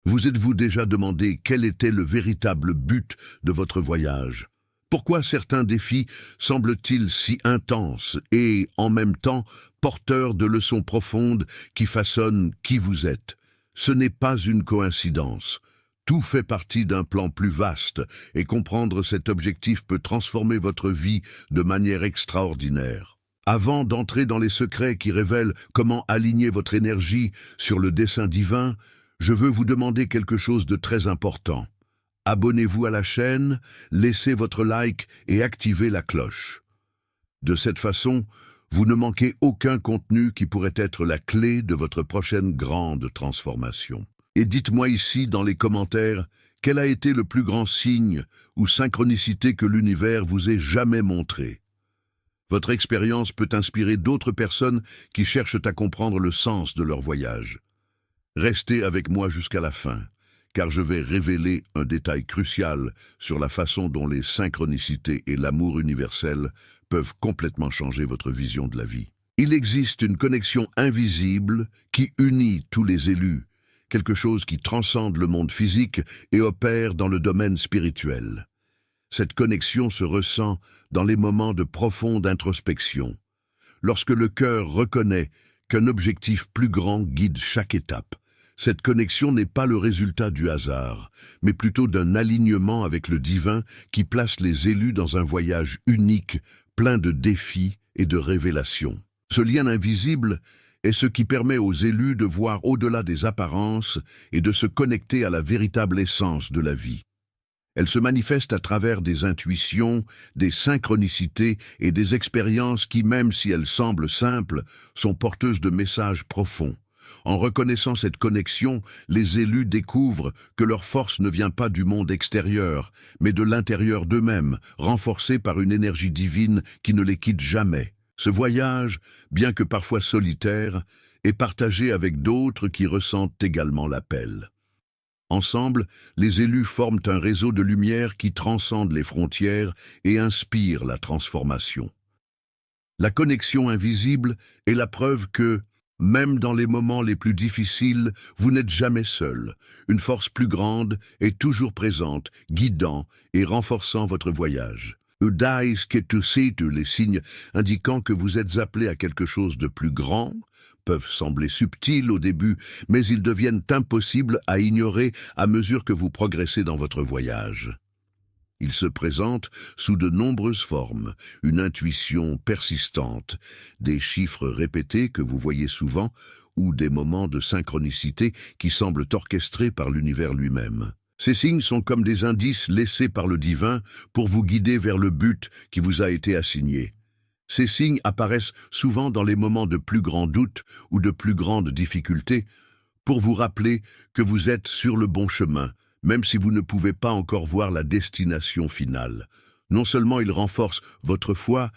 Vous êtes-vous déjà demandé quel était le véritable but de votre voyage? Pourquoi certains défis semblent-ils si intenses et, en même temps, porteurs de leçons profondes qui façonnent qui vous êtes? Ce n'est pas une coïncidence. Tout fait partie d'un plan plus vaste, et comprendre cet objectif peut transformer votre vie de manière extraordinaire. Avant d'entrer dans les secrets qui révèlent comment aligner votre énergie sur le dessein divin, je veux vous demander quelque chose de très important. Abonnez-vous à la chaîne, laissez votre like et activez la cloche. De cette façon, vous ne manquez aucun contenu qui pourrait être la clé de votre prochaine grande transformation. Et dites-moi ici dans les commentaires, quel a été le plus grand signe ou synchronicité que l'univers vous ait jamais montré? Votre expérience peut inspirer d'autres personnes qui cherchent à comprendre le sens de leur voyage. Restez avec moi jusqu'à la fin, car je vais révéler un détail crucial sur la façon dont les synchronicités et l'amour universel peuvent complètement changer votre vision de la vie. Il existe une connexion invisible qui unit tous les élus, quelque chose qui transcende le monde physique et opère dans le domaine spirituel. Cette connexion se ressent dans les moments de profonde introspection, lorsque le cœur reconnaît qu'un objectif plus grand guide chaque étape. Cette connexion n'est pas le résultat du hasard, mais plutôt d'un alignement avec le divin qui place les élus dans un voyage unique, plein de défis et de révélations. Ce lien invisible est ce qui permet aux élus de voir au-delà des apparences et de se connecter à la véritable essence de la vie. Elle se manifeste à travers des intuitions, des synchronicités et des expériences qui, même si elles semblent simples, sont porteuses de messages profonds. En reconnaissant cette connexion, les élus découvrent que leur force ne vient pas du monde extérieur, mais de l'intérieur d'eux-mêmes, renforcée par une énergie divine qui ne les quitte jamais. Ce voyage, bien que parfois solitaire, est partagé avec d'autres qui ressentent également l'appel. Ensemble, les élus forment un réseau de lumière qui transcende les frontières et inspire la transformation. La connexion invisible est la preuve que, même dans les moments les plus difficiles, vous n'êtes jamais seul. Une force plus grande est toujours présente, guidant et renforçant votre voyage. Les signes indiquant que vous êtes appelé à quelque chose de plus grand peuvent sembler subtils au début, mais ils deviennent impossibles à ignorer à mesure que vous progressez dans votre voyage. Ils se présentent sous de nombreuses formes, une intuition persistante, des chiffres répétés que vous voyez souvent, ou des moments de synchronicité qui semblent orchestrés par l'univers lui-même. Ces signes sont comme des indices laissés par le divin pour vous guider vers le but qui vous a été assigné. Ces signes apparaissent souvent dans les moments de plus grand doute ou de plus grande difficulté pour vous rappeler que vous êtes sur le bon chemin, même si vous ne pouvez pas encore voir la destination finale. Non seulement ils renforcent votre foi,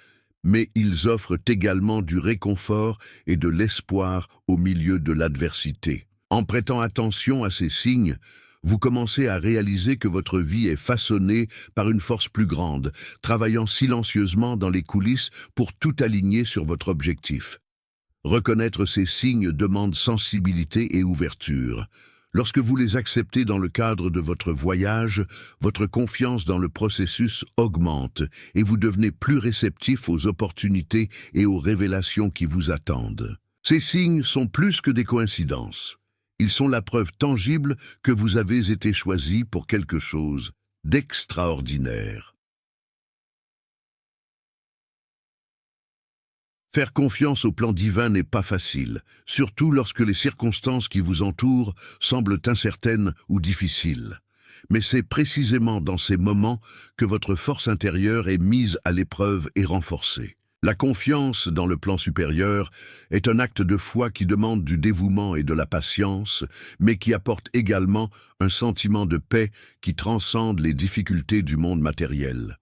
mais ils offrent également du réconfort et de l'espoir au milieu de l'adversité. En prêtant attention à ces signes, vous commencez à réaliser que votre vie est façonnée par une force plus grande, travaillant silencieusement dans les coulisses pour tout aligner sur votre objectif. Reconnaître ces signes demande sensibilité et ouverture. Lorsque vous les acceptez dans le cadre de votre voyage, votre confiance dans le processus augmente et vous devenez plus réceptif aux opportunités et aux révélations qui vous attendent. Ces signes sont plus que des coïncidences. Ils sont la preuve tangible que vous avez été choisi pour quelque chose d'extraordinaire. Faire confiance au plan divin n'est pas facile, surtout lorsque les circonstances qui vous entourent semblent incertaines ou difficiles. Mais c'est précisément dans ces moments que votre force intérieure est mise à l'épreuve et renforcée. La confiance dans le plan supérieur est un acte de foi qui demande du dévouement et de la patience, mais qui apporte également un sentiment de paix qui transcende les difficultés du monde matériel.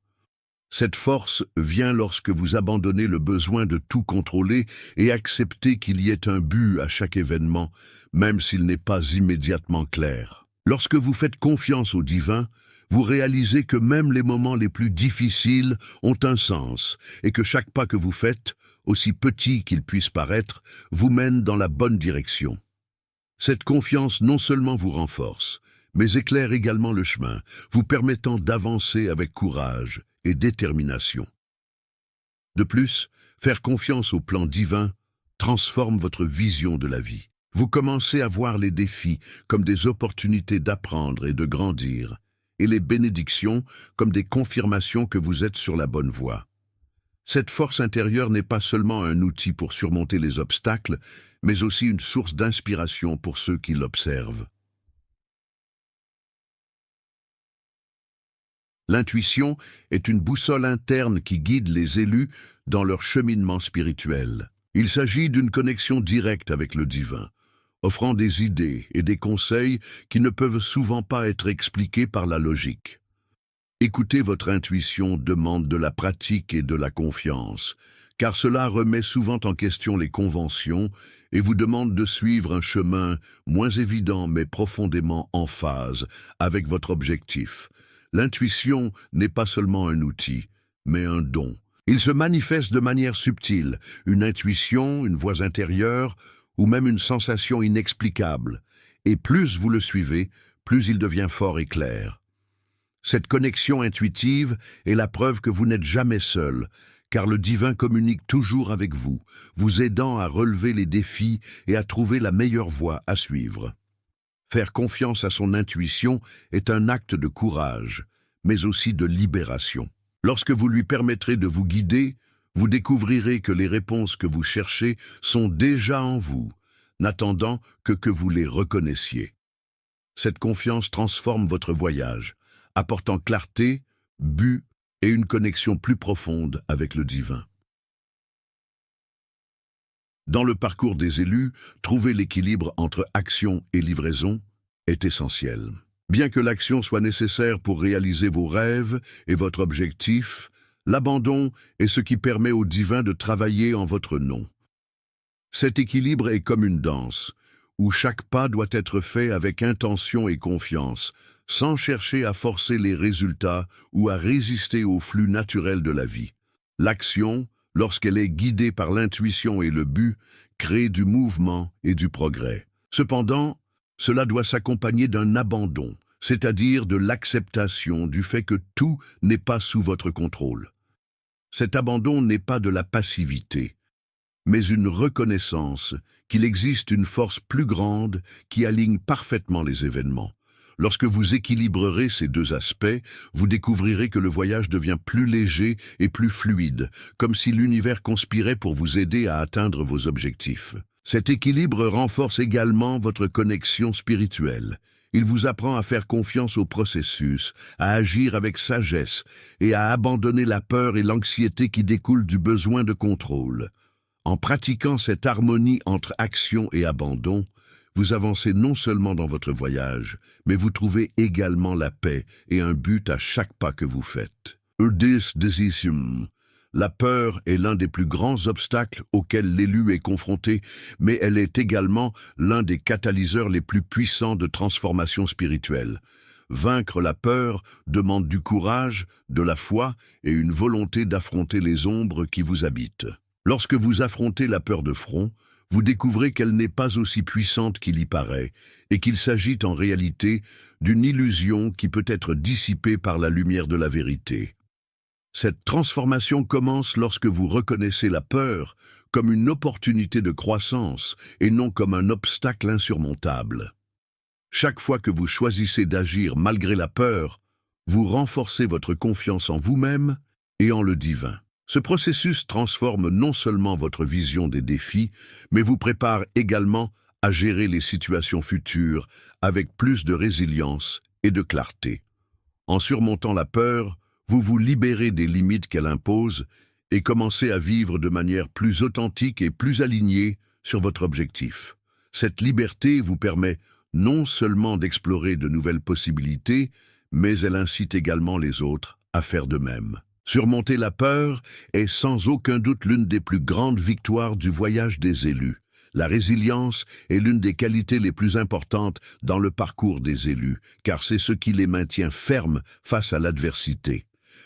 Cette force vient lorsque vous abandonnez le besoin de tout contrôler et acceptez qu'il y ait un but à chaque événement, même s'il n'est pas immédiatement clair. Lorsque vous faites confiance au divin, vous réalisez que même les moments les plus difficiles ont un sens et que chaque pas que vous faites, aussi petit qu'il puisse paraître, vous mène dans la bonne direction. Cette confiance non seulement vous renforce, mais éclaire également le chemin, vous permettant d'avancer avec courage et détermination. De plus, faire confiance au plan divin transforme votre vision de la vie. Vous commencez à voir les défis comme des opportunités d'apprendre et de grandir, et les bénédictions comme des confirmations que vous êtes sur la bonne voie. Cette force intérieure n'est pas seulement un outil pour surmonter les obstacles, mais aussi une source d'inspiration pour ceux qui l'observent. L'intuition est une boussole interne qui guide les élus dans leur cheminement spirituel. Il s'agit d'une connexion directe avec le divin, offrant des idées et des conseils qui ne peuvent souvent pas être expliqués par la logique. Écouter votre intuition demande de la pratique et de la confiance, car cela remet souvent en question les conventions et vous demande de suivre un chemin moins évident mais profondément en phase avec votre objectif. L'intuition n'est pas seulement un outil, mais un don. Il se manifeste de manière subtile, une intuition, une voix intérieure, ou même une sensation inexplicable. Et plus vous le suivez, plus il devient fort et clair. Cette connexion intuitive est la preuve que vous n'êtes jamais seul, car le divin communique toujours avec vous, vous aidant à relever les défis et à trouver la meilleure voie à suivre. Faire confiance à son intuition est un acte de courage, mais aussi de libération. Lorsque vous lui permettrez de vous guider, vous découvrirez que les réponses que vous cherchez sont déjà en vous, n'attendant que vous les reconnaissiez. Cette confiance transforme votre voyage, apportant clarté, but et une connexion plus profonde avec le divin. Dans le parcours des élus, trouver l'équilibre entre action et livraison est essentiel. Bien que l'action soit nécessaire pour réaliser vos rêves et votre objectif, l'abandon est ce qui permet au divin de travailler en votre nom. Cet équilibre est comme une danse, où chaque pas doit être fait avec intention et confiance, sans chercher à forcer les résultats ou à résister au flux naturel de la vie. L'action, lorsqu'elle est guidée par l'intuition et le but, crée du mouvement et du progrès. Cependant, cela doit s'accompagner d'un abandon, c'est-à-dire de l'acceptation du fait que tout n'est pas sous votre contrôle. Cet abandon n'est pas de la passivité, mais une reconnaissance qu'il existe une force plus grande qui aligne parfaitement les événements. Lorsque vous équilibrerez ces deux aspects, vous découvrirez que le voyage devient plus léger et plus fluide, comme si l'univers conspirait pour vous aider à atteindre vos objectifs. Cet équilibre renforce également votre connexion spirituelle. Il vous apprend à faire confiance au processus, à agir avec sagesse et à abandonner la peur et l'anxiété qui découlent du besoin de contrôle. En pratiquant cette harmonie entre action et abandon, vous avancez non seulement dans votre voyage, mais vous trouvez également la paix et un but à chaque pas que vous faites. La peur est l'un des plus grands obstacles auxquels l'élu est confronté, mais elle est également l'un des catalyseurs les plus puissants de transformation spirituelle. Vaincre la peur demande du courage, de la foi et une volonté d'affronter les ombres qui vous habitent. Lorsque vous affrontez la peur de front, vous découvrez qu'elle n'est pas aussi puissante qu'il y paraît, et qu'il s'agit en réalité d'une illusion qui peut être dissipée par la lumière de la vérité. Cette transformation commence lorsque vous reconnaissez la peur comme une opportunité de croissance et non comme un obstacle insurmontable. Chaque fois que vous choisissez d'agir malgré la peur, vous renforcez votre confiance en vous-même et en le divin. Ce processus transforme non seulement votre vision des défis, mais vous prépare également à gérer les situations futures avec plus de résilience et de clarté. En surmontant la peur, vous vous libérez des limites qu'elle impose et commencez à vivre de manière plus authentique et plus alignée sur votre objectif. Cette liberté vous permet non seulement d'explorer de nouvelles possibilités, mais elle incite également les autres à faire de même. Surmonter la peur est sans aucun doute l'une des plus grandes victoires du voyage des élus. La résilience est l'une des qualités les plus importantes dans le parcours des élus, car c'est ce qui les maintient fermes face à l'adversité.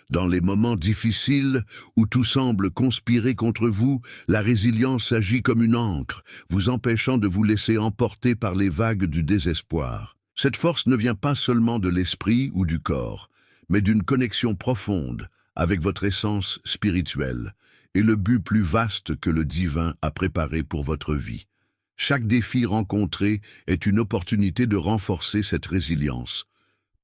Dans les moments difficiles, où tout semble conspirer contre vous, la résilience agit comme une ancre, vous empêchant de vous laisser emporter par les vagues du désespoir. Cette force ne vient pas seulement de l'esprit ou du corps, mais d'une connexion profonde avec votre essence spirituelle et le but plus vaste que le divin a préparé pour votre vie. Chaque défi rencontré est une opportunité de renforcer cette résilience.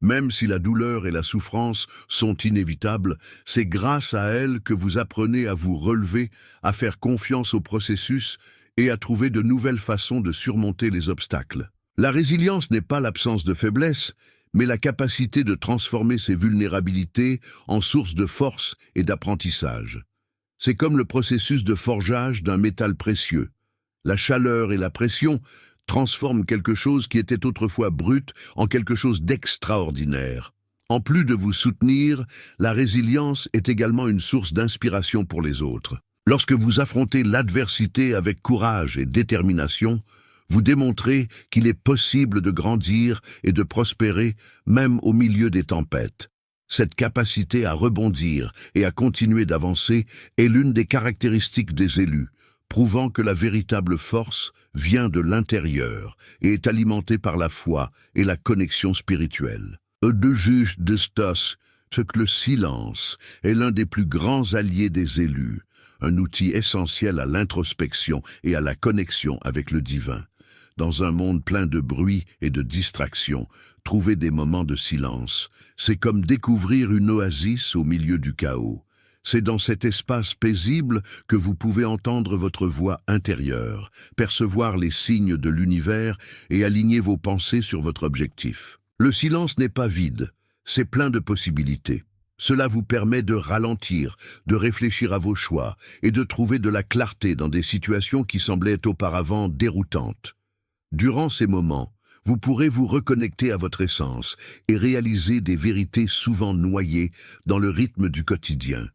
Même si la douleur et la souffrance sont inévitables, c'est grâce à elles que vous apprenez à vous relever, à faire confiance au processus et à trouver de nouvelles façons de surmonter les obstacles. La résilience n'est pas l'absence de faiblesse, mais la capacité de transformer ses vulnérabilités en source de force et d'apprentissage. C'est comme le processus de forgeage d'un métal précieux. La chaleur et la pression transforment quelque chose qui était autrefois brut en quelque chose d'extraordinaire. En plus de vous soutenir, la résilience est également une source d'inspiration pour les autres. Lorsque vous affrontez l'adversité avec courage et détermination, vous démontrez qu'il est possible de grandir et de prospérer même au milieu des tempêtes. Cette capacité à rebondir et à continuer d'avancer est l'une des caractéristiques des élus, prouvant que la véritable force vient de l'intérieur et est alimentée par la foi et la connexion spirituelle. De juge de Stas, ce que le silence est l'un des plus grands alliés des élus, un outil essentiel à l'introspection et à la connexion avec le divin. Dans un monde plein de bruit et de distractions, trouver des moments de silence, c'est comme découvrir une oasis au milieu du chaos. C'est dans cet espace paisible que vous pouvez entendre votre voix intérieure, percevoir les signes de l'univers et aligner vos pensées sur votre objectif. Le silence n'est pas vide, c'est plein de possibilités. Cela vous permet de ralentir, de réfléchir à vos choix et de trouver de la clarté dans des situations qui semblaient auparavant déroutantes. Durant ces moments, vous pourrez vous reconnecter à votre essence et réaliser des vérités souvent noyées dans le rythme du quotidien.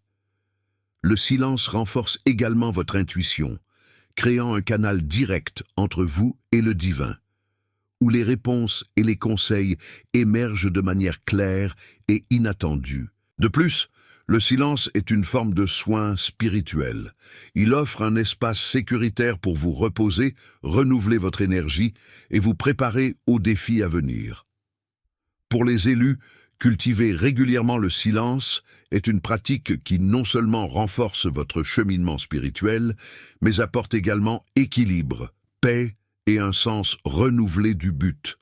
Le silence renforce également votre intuition, créant un canal direct entre vous et le divin, où les réponses et les conseils émergent de manière claire et inattendue. De plus, le silence est une forme de soin spirituel. Il offre un espace sécuritaire pour vous reposer, renouveler votre énergie et vous préparer aux défis à venir. Pour les élus, cultiver régulièrement le silence est une pratique qui non seulement renforce votre cheminement spirituel, mais apporte également équilibre, paix et un sens renouvelé du but.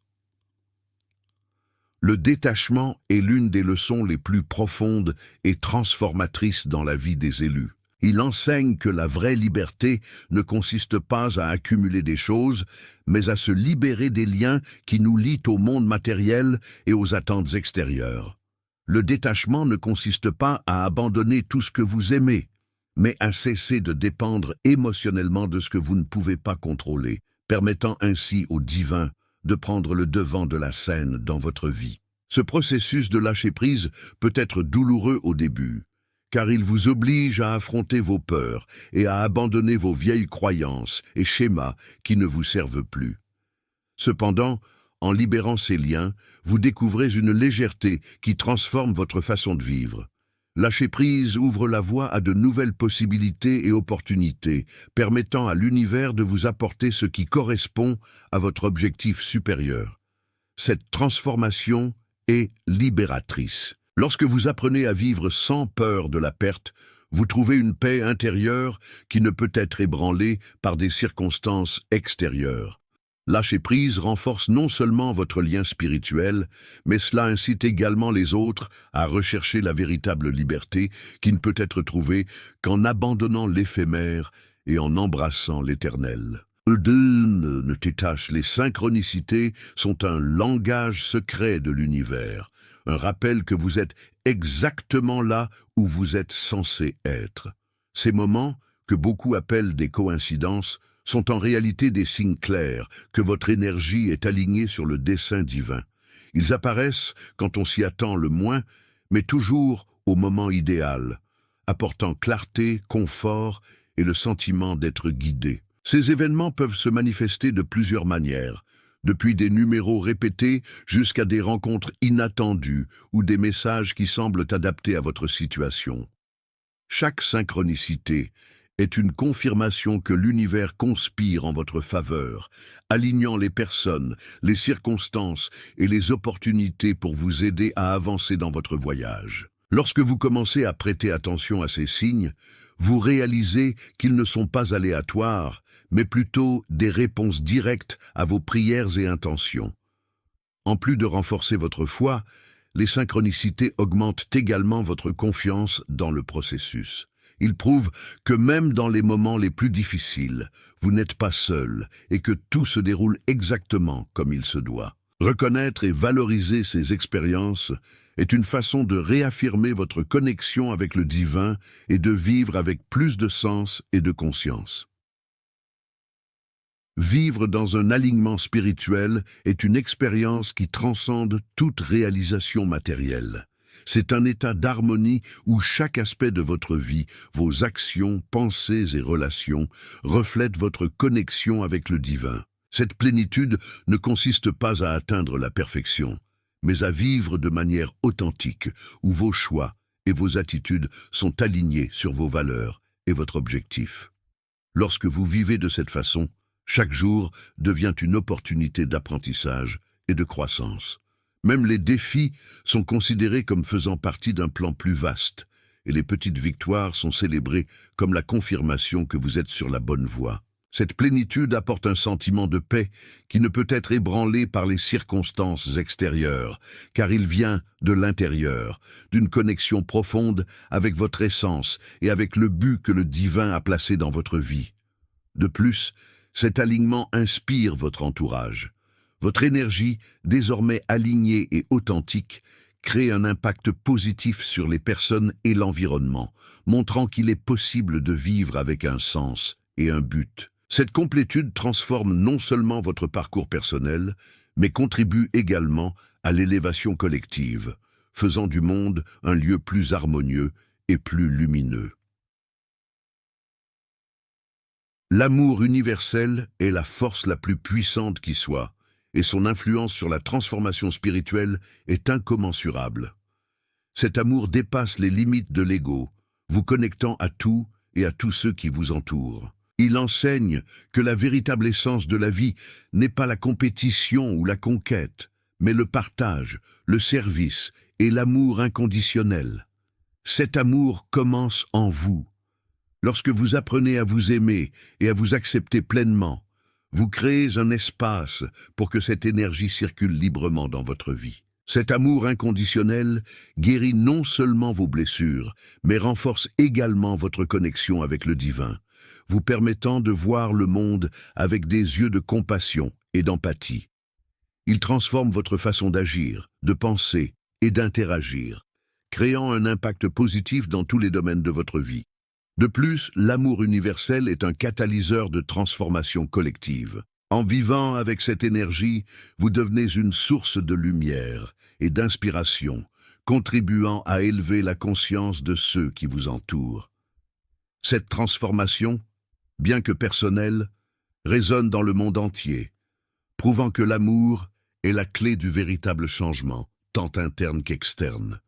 Le détachement est l'une des leçons les plus profondes et transformatrices dans la vie des élus. Il enseigne que la vraie liberté ne consiste pas à accumuler des choses, mais à se libérer des liens qui nous lient au monde matériel et aux attentes extérieures. Le détachement ne consiste pas à abandonner tout ce que vous aimez, mais à cesser de dépendre émotionnellement de ce que vous ne pouvez pas contrôler, permettant ainsi au divin de prendre le devant de la scène dans votre vie. Ce processus de lâcher-prise peut être douloureux au début, car il vous oblige à affronter vos peurs et à abandonner vos vieilles croyances et schémas qui ne vous servent plus. Cependant, en libérant ces liens, vous découvrez une légèreté qui transforme votre façon de vivre. Lâcher prise ouvre la voie à de nouvelles possibilités et opportunités, permettant à l'univers de vous apporter ce qui correspond à votre objectif supérieur. Cette transformation est libératrice. Lorsque vous apprenez à vivre sans peur de la perte, vous trouvez une paix intérieure qui ne peut être ébranlée par des circonstances extérieures. Lâcher prise renforce non seulement votre lien spirituel, mais cela incite également les autres à rechercher la véritable liberté qui ne peut être trouvée qu'en abandonnant l'éphémère et en embrassant l'éternel. Les synchronicités sont un langage secret de l'univers, un rappel que vous êtes exactement là où vous êtes censé être. Ces moments, que beaucoup appellent des coïncidences, sont en réalité des signes clairs que votre énergie est alignée sur le dessein divin. Ils apparaissent quand on s'y attend le moins, mais toujours au moment idéal, apportant clarté, confort et le sentiment d'être guidé. Ces événements peuvent se manifester de plusieurs manières, depuis des numéros répétés jusqu'à des rencontres inattendues ou des messages qui semblent adaptés à votre situation. Chaque synchronicité est une confirmation que l'univers conspire en votre faveur, alignant les personnes, les circonstances et les opportunités pour vous aider à avancer dans votre voyage. Lorsque vous commencez à prêter attention à ces signes, vous réalisez qu'ils ne sont pas aléatoires, mais plutôt des réponses directes à vos prières et intentions. En plus de renforcer votre foi, les synchronicités augmentent également votre confiance dans le processus. Ils prouvent que même dans les moments les plus difficiles, vous n'êtes pas seul et que tout se déroule exactement comme il se doit. Reconnaître et valoriser ces expériences est une façon de réaffirmer votre connexion avec le divin et de vivre avec plus de sens et de conscience. Vivre dans un alignement spirituel est une expérience qui transcende toute réalisation matérielle. C'est un état d'harmonie où chaque aspect de votre vie, vos actions, pensées et relations, reflètent votre connexion avec le divin. Cette plénitude ne consiste pas à atteindre la perfection, mais à vivre de manière authentique, où vos choix et vos attitudes sont alignés sur vos valeurs et votre objectif. Lorsque vous vivez de cette façon, chaque jour devient une opportunité d'apprentissage et de croissance. Même les défis sont considérés comme faisant partie d'un plan plus vaste, et les petites victoires sont célébrées comme la confirmation que vous êtes sur la bonne voie. Cette plénitude apporte un sentiment de paix qui ne peut être ébranlé par les circonstances extérieures, car il vient de l'intérieur, d'une connexion profonde avec votre essence et avec le but que le divin a placé dans votre vie. De plus, cet alignement inspire votre entourage. Votre énergie, désormais alignée et authentique, crée un impact positif sur les personnes et l'environnement, montrant qu'il est possible de vivre avec un sens et un but. Cette complétude transforme non seulement votre parcours personnel, mais contribue également à l'élévation collective, faisant du monde un lieu plus harmonieux et plus lumineux. L'amour universel est la force la plus puissante qui soit, et son influence sur la transformation spirituelle est incommensurable. Cet amour dépasse les limites de l'ego, vous connectant à tout et à tous ceux qui vous entourent. Il enseigne que la véritable essence de la vie n'est pas la compétition ou la conquête, mais le partage, le service et l'amour inconditionnel. Cet amour commence en vous. Lorsque vous apprenez à vous aimer et à vous accepter pleinement, vous créez un espace pour que cette énergie circule librement dans votre vie. Cet amour inconditionnel guérit non seulement vos blessures, mais renforce également votre connexion avec le divin, vous permettant de voir le monde avec des yeux de compassion et d'empathie. Il transforme votre façon d'agir, de penser et d'interagir, créant un impact positif dans tous les domaines de votre vie. De plus, l'amour universel est un catalyseur de transformation collective. En vivant avec cette énergie, vous devenez une source de lumière et d'inspiration, contribuant à élever la conscience de ceux qui vous entourent. Cette transformation, bien que personnelle, résonne dans le monde entier, prouvant que l'amour est la clé du véritable changement, tant interne qu'externe.